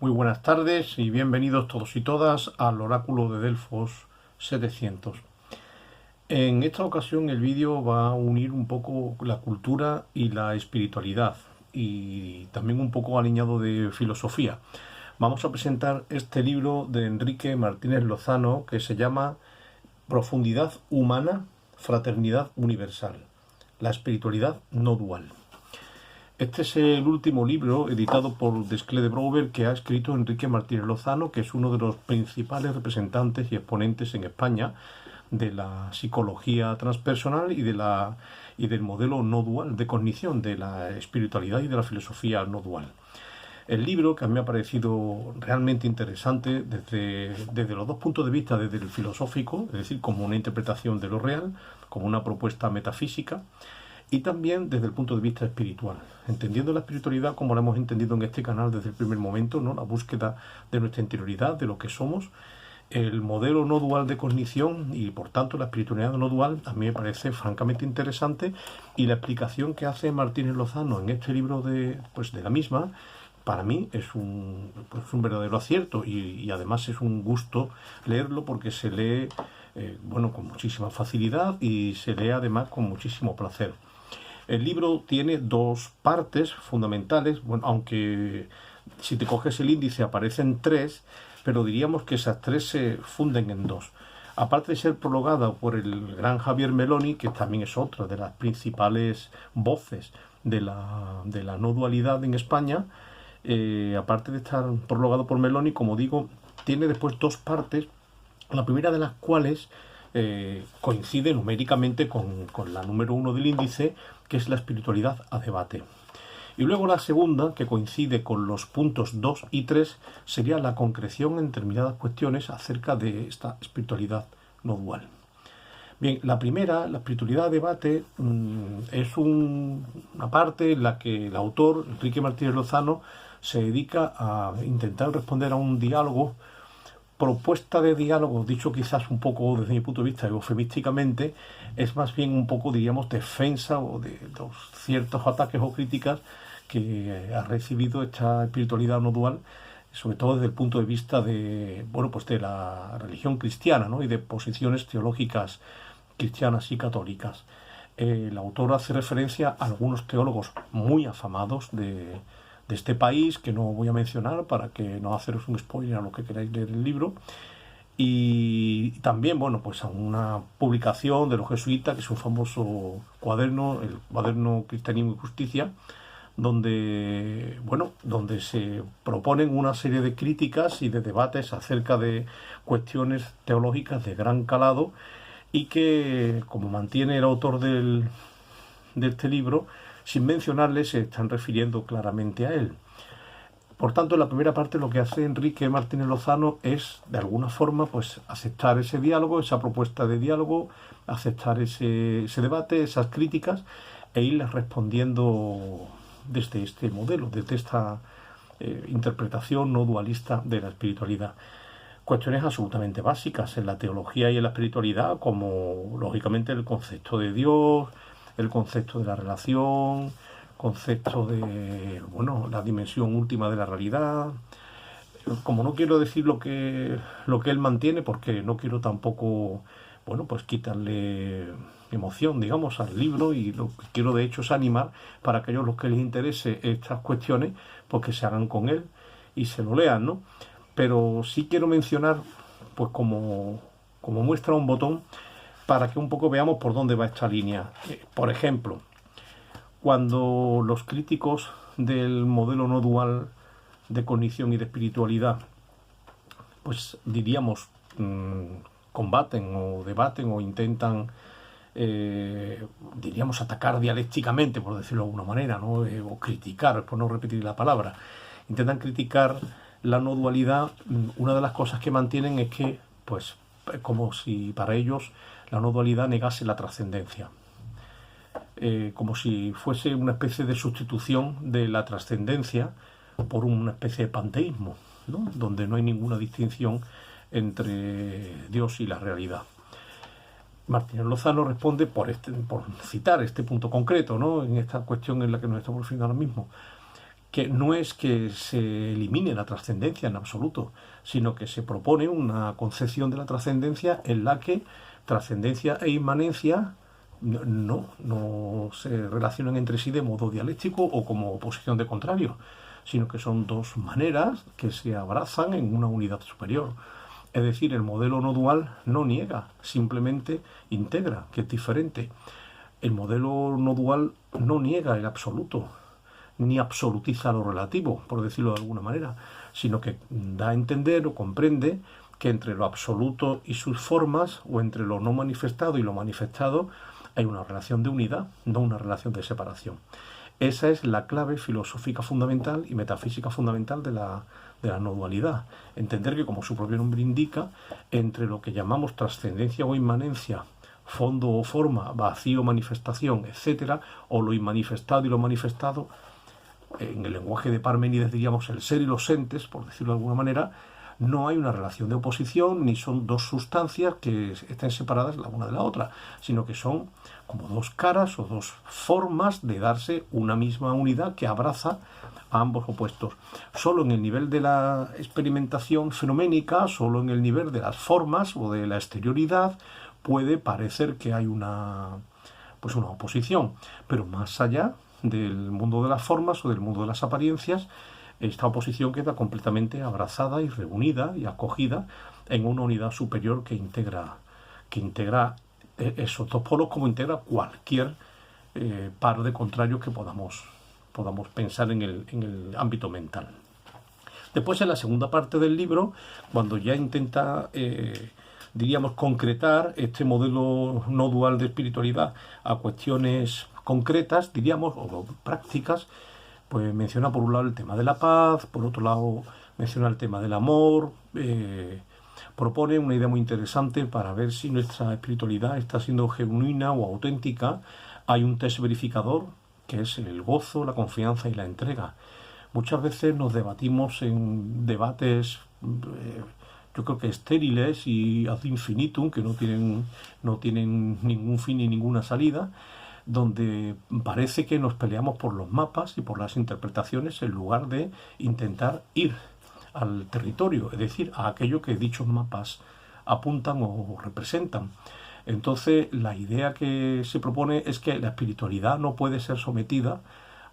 Muy buenas tardes y bienvenidos todos y todas al Oráculo de Delfos 700. En esta ocasión el vídeo va a unir un poco la cultura y la espiritualidad y también un poco alineado de filosofía. Vamos a presentar este libro de Enrique Martínez Lozano que se llama Profundidad humana, fraternidad universal. La espiritualidad no dual. Este es el último libro editado por Desclée de Brouwer que ha escrito Enrique Martínez Lozano, que es uno de los principales representantes y exponentes en España de la psicología transpersonal y del modelo no dual de cognición, de la espiritualidad y de la filosofía no dual. El libro, que a mí me ha parecido realmente interesante desde los dos puntos de vista, desde el filosófico, es decir, como una interpretación de lo real, como una propuesta metafísica, y también desde el punto de vista espiritual, entendiendo la espiritualidad como la hemos entendido en este canal desde el primer momento, ¿no? La búsqueda de nuestra interioridad, de lo que somos, el modelo no dual de cognición y por tanto la espiritualidad no dual a mí me parece francamente interesante, y la explicación que hace Martínez Lozano en este libro de la misma, para mí es un verdadero acierto y además es un gusto leerlo porque se lee con muchísima facilidad y se lee además con muchísimo placer. El libro tiene dos partes fundamentales, aunque si te coges el índice aparecen tres, pero diríamos que esas tres se funden en dos. Aparte de ser prologada por el gran Javier Meloni, que también es otra de las principales voces de la no dualidad en España, aparte de estar prologado por Meloni, como digo, tiene después dos partes, la primera de las cuales coincide numéricamente con la número 1 del índice, que es la espiritualidad a debate. Y luego la segunda, que coincide con los puntos 2 y 3, sería la concreción en determinadas cuestiones acerca de esta espiritualidad no dual. Bien, la primera, la espiritualidad a debate, es una parte en la que el autor, Enrique Martínez Lozano, se dedica a intentar responder a un diálogo, propuesta de diálogo, dicho quizás un poco desde mi punto de vista eufemísticamente, es más bien un poco, diríamos, defensa o de los ciertos ataques o críticas que ha recibido esta espiritualidad no dual, sobre todo desde el punto de vista de la religión cristiana, ¿no? Y de posiciones teológicas cristianas y católicas. El autor hace referencia a algunos teólogos muy afamados de este país, que no voy a mencionar para que no haceros un spoiler a lo que queráis leer el libro, y también a una publicación de los jesuitas, que es un famoso cuaderno, el cuaderno Cristianismo y Justicia, donde se proponen una serie de críticas y de debates acerca de cuestiones teológicas de gran calado, y que, como mantiene el autor de este libro, sin mencionarle, se están refiriendo claramente a él. Por tanto, en la primera parte lo que hace Enrique Martínez Lozano es, de alguna forma, aceptar ese diálogo, esa propuesta de diálogo, aceptar ese debate, esas críticas, e irlas respondiendo desde este modelo, desde esta interpretación no dualista de la espiritualidad. Cuestiones absolutamente básicas en la teología y en la espiritualidad, como lógicamente el concepto de Dios, el concepto de la relación, concepto de la dimensión última de la realidad. Como no quiero decir lo que él mantiene, porque no quiero tampoco quitarle emoción, digamos, al libro, y lo que quiero de hecho es animar para aquellos los que les interese estas cuestiones, pues que se hagan con él y se lo lean, ¿no? Pero sí quiero mencionar, como muestra un botón, para que un poco veamos por dónde va esta línea. Por ejemplo, cuando los críticos del modelo no dual de cognición y de espiritualidad, diríamos, combaten o debaten o intentan, diríamos, atacar dialécticamente, por decirlo de alguna manera, ¿no? O criticar, por no repetir la palabra, intentan criticar la no dualidad. Una de las cosas que mantienen es que, como si para ellos la no dualidad negase la trascendencia, como si fuese una especie de sustitución de la trascendencia por una especie de panteísmo, ¿no? Donde no hay ninguna distinción entre Dios y la realidad. Martínez Lozano responde por citar este punto concreto, ¿no? En esta cuestión en la que nos estamos refiriendo ahora mismo, que no es que se elimine la trascendencia en absoluto, sino que se propone una concepción de la trascendencia en la que trascendencia e inmanencia no se relacionan entre sí de modo dialéctico o como oposición de contrarios, sino que son dos maneras que se abrazan en una unidad superior. Es decir, el modelo no dual no niega, simplemente integra, que es diferente. El modelo no dual no niega el absoluto, ni absolutiza lo relativo, por decirlo de alguna manera, sino que da a entender o comprende que entre lo absoluto y sus formas, o entre lo no manifestado y lo manifestado, hay una relación de unidad, no una relación de separación. Esa es la clave filosófica fundamental y metafísica fundamental de la no dualidad. Entender que, como su propio nombre indica, entre lo que llamamos trascendencia o inmanencia, fondo o forma, vacío, manifestación, etcétera, o lo inmanifestado y lo manifestado, en el lenguaje de Parménides diríamos el ser y los entes, por decirlo de alguna manera, no hay una relación de oposición, ni son dos sustancias que estén separadas la una de la otra, sino que son como dos caras o dos formas de darse una misma unidad que abraza a ambos opuestos. Solo en el nivel de la experimentación fenoménica, solo en el nivel de las formas o de la exterioridad, puede parecer que hay una oposición, pero más allá del mundo de las formas o del mundo de las apariencias, esta oposición queda completamente abrazada y reunida y acogida en una unidad superior que integra esos dos polos, como integra cualquier par de contrarios que podamos pensar en el ámbito mental. Después, en la segunda parte del libro, cuando ya intenta diríamos concretar este modelo no dual de espiritualidad a cuestiones concretas, diríamos, o prácticas, pues menciona por un lado el tema de la paz, por otro lado menciona el tema del amor, propone una idea muy interesante para ver si nuestra espiritualidad está siendo genuina o auténtica. Hay un test verificador que es el gozo, la confianza y la entrega. Muchas veces nos debatimos en debates yo creo que estériles y ad infinitum, que no tienen ningún fin ni ninguna salida, donde parece que nos peleamos por los mapas y por las interpretaciones en lugar de intentar ir al territorio, es decir, a aquello que dichos mapas apuntan o representan. Entonces, la idea que se propone es que la espiritualidad no puede ser sometida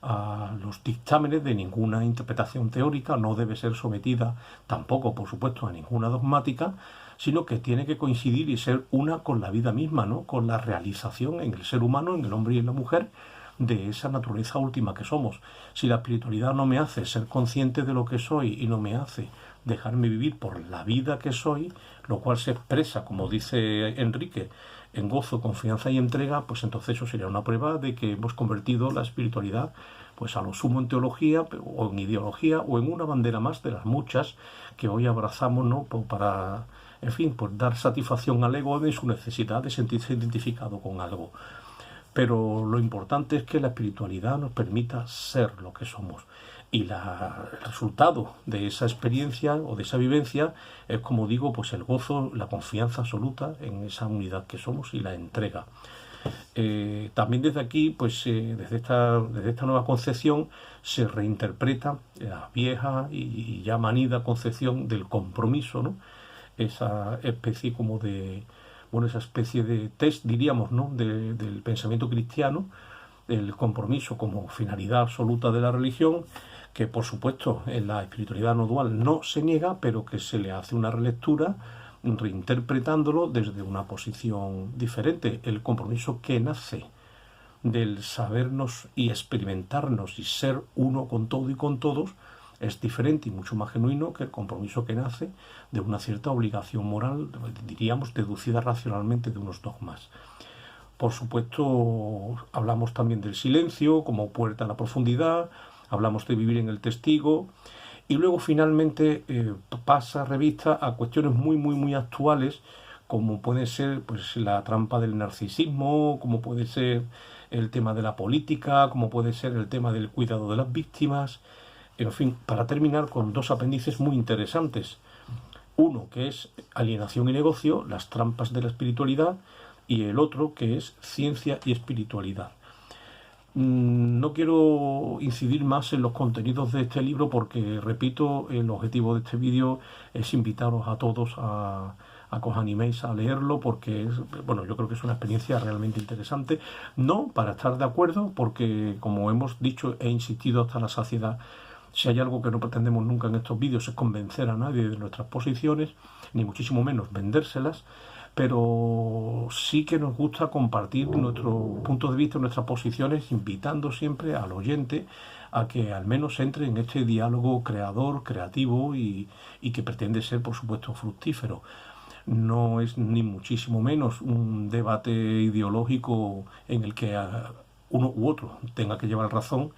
a los dictámenes de ninguna interpretación teórica, no debe ser sometida tampoco, por supuesto, a ninguna dogmática, sino que tiene que coincidir y ser una con la vida misma, ¿no? Con la realización en el ser humano, en el hombre y en la mujer, de esa naturaleza última que somos. Si la espiritualidad no me hace ser consciente de lo que soy y no me hace dejarme vivir por la vida que soy, lo cual se expresa, como dice Enrique, en gozo, confianza y entrega, pues entonces eso sería una prueba de que hemos convertido la espiritualidad pues a lo sumo en teología o en ideología o en una bandera más de las muchas que hoy abrazamos, ¿no? Para, en fin, pues dar satisfacción al ego de su necesidad de sentirse identificado con algo. Pero lo importante es que la espiritualidad nos permita ser lo que somos. Y el resultado de esa experiencia o de esa vivencia es, como digo, pues el gozo, la confianza absoluta en esa unidad que somos y la entrega. También desde aquí, pues desde esta nueva concepción, se reinterpreta la vieja y ya manida concepción del compromiso, ¿no? Esa especie como de, esa especie de test, diríamos, ¿no? Del pensamiento cristiano, el compromiso como finalidad absoluta de la religión, que por supuesto en la espiritualidad no dual no se niega, pero que se le hace una relectura reinterpretándolo desde una posición diferente. El compromiso que nace del sabernos y experimentarnos y ser uno con todo y con todos es diferente y mucho más genuino que el compromiso que nace de una cierta obligación moral, diríamos, deducida racionalmente de unos dogmas. Por supuesto, hablamos también del silencio como puerta a la profundidad, hablamos de vivir en el testigo, y luego finalmente pasa revista a cuestiones muy actuales, como puede ser pues la trampa del narcisismo, como puede ser el tema de la política, como puede ser el tema del cuidado de las víctimas, en fin, para terminar con dos apéndices muy interesantes. Uno que es alienación y negocio, las trampas de la espiritualidad, y el otro que es ciencia y espiritualidad. No quiero incidir más en los contenidos de este libro porque, repito, el objetivo de este vídeo es invitaros a todos a que os animéis a leerlo porque bueno, yo creo que es una experiencia realmente interesante. No para estar de acuerdo, porque como hemos dicho e insistido hasta la saciedad, si hay algo que no pretendemos nunca en estos vídeos es convencer a nadie de nuestras posiciones, ni muchísimo menos vendérselas, pero sí que nos gusta compartir nuestros puntos de vista, nuestras posiciones, invitando siempre al oyente a que al menos entre en este diálogo creador, creativo y que pretende ser, por supuesto, fructífero. No es ni muchísimo menos un debate ideológico en el que uno u otro tenga que llevar razón,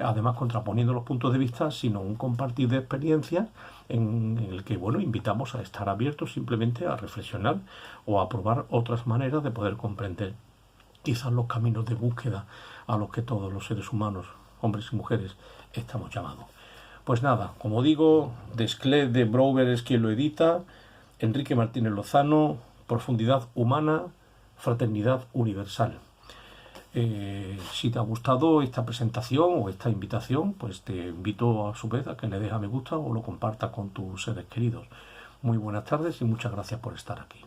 además contraponiendo los puntos de vista, sino un compartir de experiencias en el que, bueno, invitamos a estar abiertos simplemente a reflexionar o a probar otras maneras de poder comprender quizás los caminos de búsqueda a los que todos los seres humanos, hombres y mujeres, estamos llamados. Pues nada, como digo, Desclés de Brouwer es quien lo edita, Enrique Martínez Lozano, Profundidad Humana, Fraternidad Universal. Si te ha gustado esta presentación o esta invitación, pues te invito a su vez a que le dejes a me gusta o lo compartas con tus seres queridos. Muy buenas tardes y muchas gracias por estar aquí.